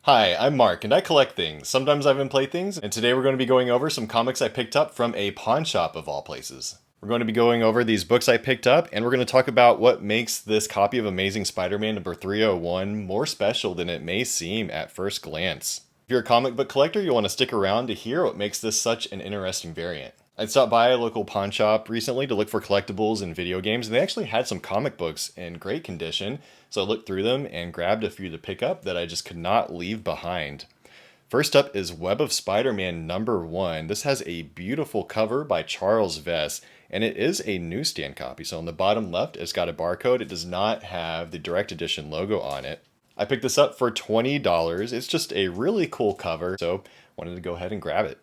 Hi, I'm Mark, and I collect things. Sometimes I even play things, and today we're going to be going over some comics I picked up from a pawn shop of all places. We're going to be going over these books I picked up, and we're going to talk about what makes this copy of Amazing Spider-Man number 301 more special than it may seem at first glance. If you're a comic book collector, you'll want to stick around to hear what makes this such an interesting variant. I stopped by a local pawn shop recently to look for collectibles and video games, and they actually had some comic books in great condition, so I looked through them and grabbed a few to pick up that I just could not leave behind. First up is Web of Spider-Man number 1. This has a beautiful cover by Charles Vess, and it is a newsstand copy. So on the bottom left, it's got a barcode. It does not have the direct edition logo on it. I picked this up for $20. It's just a really cool cover, so wanted to go ahead and grab it.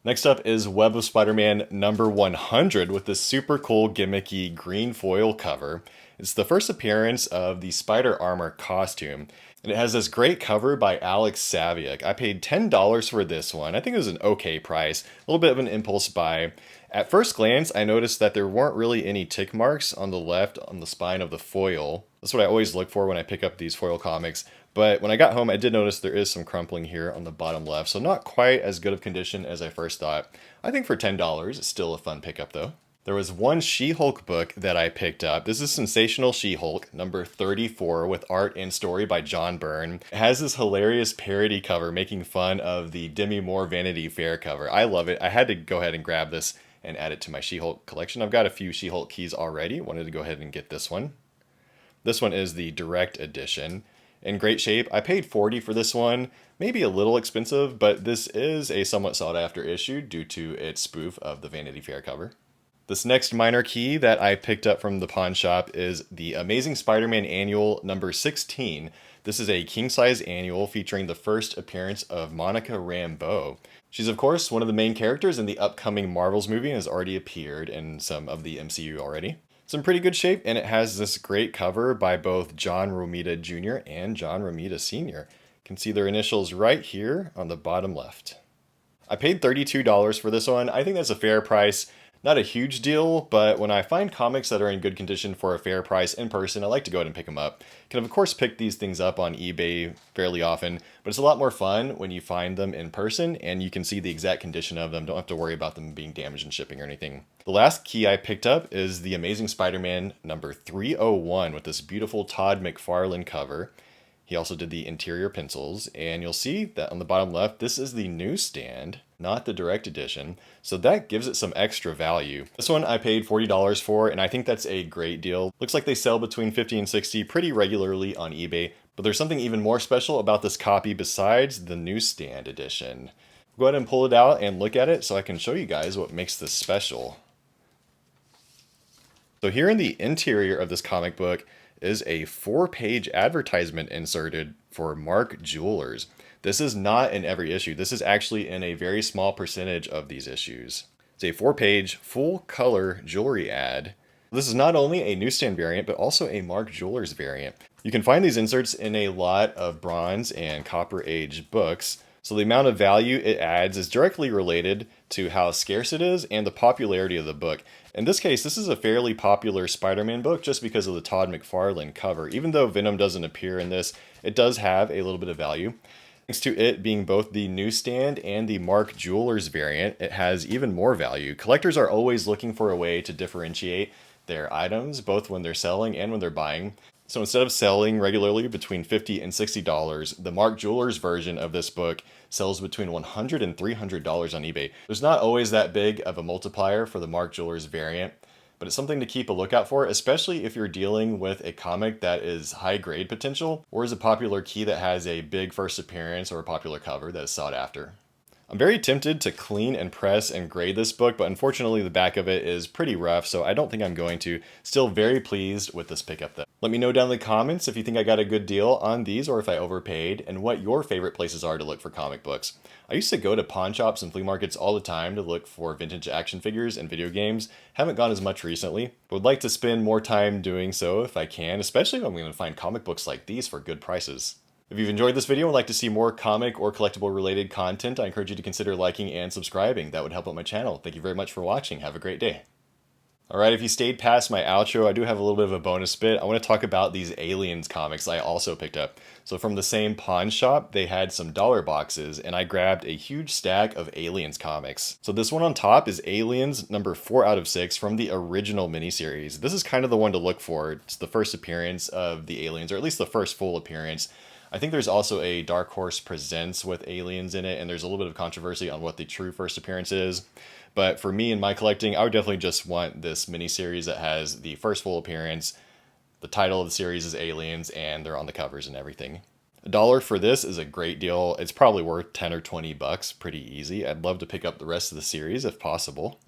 Next up is Web of Spider-Man number 100 with this super cool gimmicky green foil cover. It's the first appearance of the spider armor costume, and it has this great cover by Alex Saviuk. I paid $10 for this one. I think it was an okay price, a little bit of an impulse buy. At first glance, I noticed that there weren't really any tick marks on the left on the spine of the foil. That's what I always look for when I pick up these foil comics. But when I got home, I did notice there is some crumpling here on the bottom left, so not quite as good of condition as I first thought. I think for $10, it's still a fun pickup though. There was one She-Hulk book that I picked up. This is Sensational She-Hulk, number 34, with art and story by John Byrne. It has this hilarious parody cover making fun of the Demi Moore Vanity Fair cover. I love it. I had to go ahead and grab this and add it to my She-Hulk collection. I've got a few She-Hulk keys already. Wanted to go ahead and get this one. This one is the direct edition. In great shape. I paid $40 for this one. Maybe a little expensive, but this is a somewhat sought after issue due to its spoof of the Vanity Fair cover. This next minor key that I picked up from the pawn shop is the Amazing Spider-Man Annual number 16. This is a king-size annual featuring the first appearance of Monica Rambeau. She's of course one of the main characters in the upcoming Marvels movie and has already appeared in some of the MCU already. It's in pretty good shape, and it has this great cover by both John Romita Jr. and John Romita Sr. You can see their initials right here on the bottom left. I paid $32 for this one. I think that's a fair price. Not a huge deal, but when I find comics that are in good condition for a fair price in person, I like to go ahead and pick them up. Can of course pick these things up on eBay fairly often, but it's a lot more fun when you find them in person and you can see the exact condition of them. Don't have to worry about them being damaged in shipping or anything. The last key I picked up is the Amazing Spider-Man number 301 with this beautiful Todd McFarlane cover. He also did the interior pencils, and you'll see that on the bottom left, this is the newsstand, not the direct edition, so that gives it some extra value. This one I paid $40 for, and I think that's a great deal. Looks like they sell between $50 and $60 pretty regularly on eBay, but there's something even more special about this copy besides the newsstand edition. Go ahead and pull it out and look at it so I can show you guys what makes this special. So here in the interior of this comic book is a 4-page advertisement inserted for Mark Jewelers. This is not in every issue. This is actually in a very small percentage of these issues. It's a 4-page full-color jewelry ad. This is not only a newsstand variant, but also a Mark Jewelers variant. You can find these inserts in a lot of Bronze and Copper Age books, so the amount of value it adds is directly related to how scarce it is and the popularity of the book. In this case, this is a fairly popular Spider-Man book just because of the Todd McFarlane cover. Even though Venom doesn't appear in this, it does have a little bit of value. Thanks to it being both the newsstand and the Mark Jewelers variant, it has even more value. Collectors are always looking for a way to differentiate their items, both when they're selling and when they're buying. So instead of selling regularly between $50 and $60, the Mark Jewelers version of this book sells between $100 and $300 on eBay. There's not always that big of a multiplier for the Mark Jewelers variant, but it's something to keep a lookout for, especially if you're dealing with a comic that is high grade potential or is a popular key that has a big first appearance or a popular cover that is sought after. I'm very tempted to clean and press and grade this book, but unfortunately the back of it is pretty rough, so I don't think I'm going to. Still very pleased with this pickup though. Let me know down in the comments if you think I got a good deal on these or if I overpaid, and what your favorite places are to look for comic books. I used to go to pawn shops and flea markets all the time to look for vintage action figures and video games. Haven't gone as much recently, but would like to spend more time doing so if I can, especially if I'm going to find comic books like these for good prices. If you've enjoyed this video and would like to see more comic or collectible related content, I encourage you to consider liking and subscribing. That would help out my channel. Thank you very much for watching. Have a great day. All right, if you stayed past my outro, I do have a little bit of a bonus bit. I want to talk about these Aliens comics I also picked up. So from the same pawn shop, they had some dollar boxes, and I grabbed a huge stack of Aliens comics. So this one on top is Aliens number 4 out of 6 from the original miniseries. This is kind of the one to look for. It's the first appearance of the Aliens, or at least the first full appearance. I think there's also a Dark Horse Presents with Aliens in it, and there's a little bit of controversy on what the true first appearance is. But for me and my collecting, I would definitely just want this miniseries that has the first full appearance. The title of the series is Aliens, and they're on the covers and everything. $1 for this is a great deal. It's probably worth 10 or 20 bucks, pretty easy. I'd love to pick up the rest of the series if possible.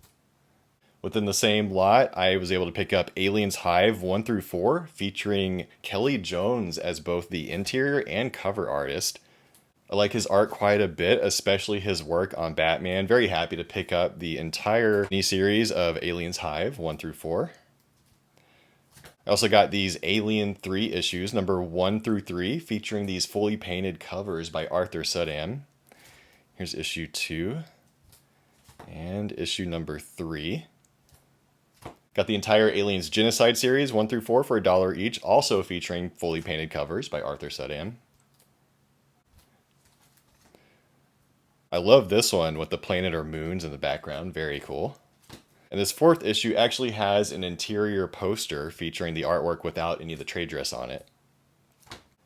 Within the same lot, I was able to pick up Aliens Hive 1 through 4, featuring Kelly Jones as both the interior and cover artist. I like his art quite a bit, especially his work on Batman. Very happy to pick up the entire mini-series of Aliens Hive 1 through 4. I also got these Alien 3 issues, number 1 through 3, featuring these fully painted covers by Arthur Sudam. Here's issue 2 and issue number 3. Got the entire Aliens Genocide series 1 through 4 for $1 each, also featuring fully painted covers by Arthur Sudam. I love this one with the planet or moons in the background. Very cool. And this 4th issue actually has an interior poster featuring the artwork without any of the trade dress on it.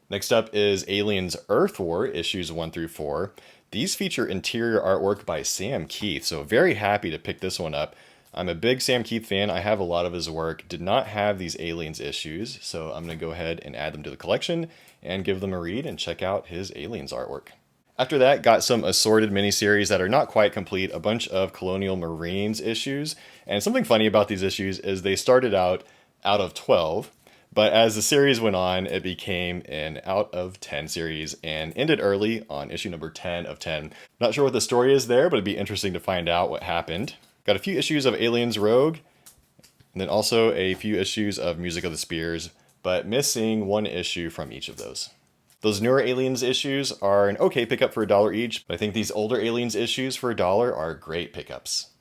Next up is Aliens Earth War issues 1 through 4. These feature interior artwork by Sam Keith, so very happy to pick this one up. I'm a big Sam Keith fan. I have a lot of his work. Did not have these Aliens issues, so I'm going to go ahead and add them to the collection and give them a read and check out his Aliens artwork. After that, got some assorted miniseries that are not quite complete, a bunch of Colonial Marines issues. And something funny about these issues is they started out of 12, but as the series went on, it became an out of 10 series and ended early on issue number 10 of 10. Not sure what the story is there, but it'd be interesting to find out what happened. Got a few issues of Aliens Rogue, and then also a few issues of Music of the Spears, but missing one issue from each of those. Those newer Aliens issues are an okay pickup for $1 each, but I think these older Aliens issues for $1 are great pickups.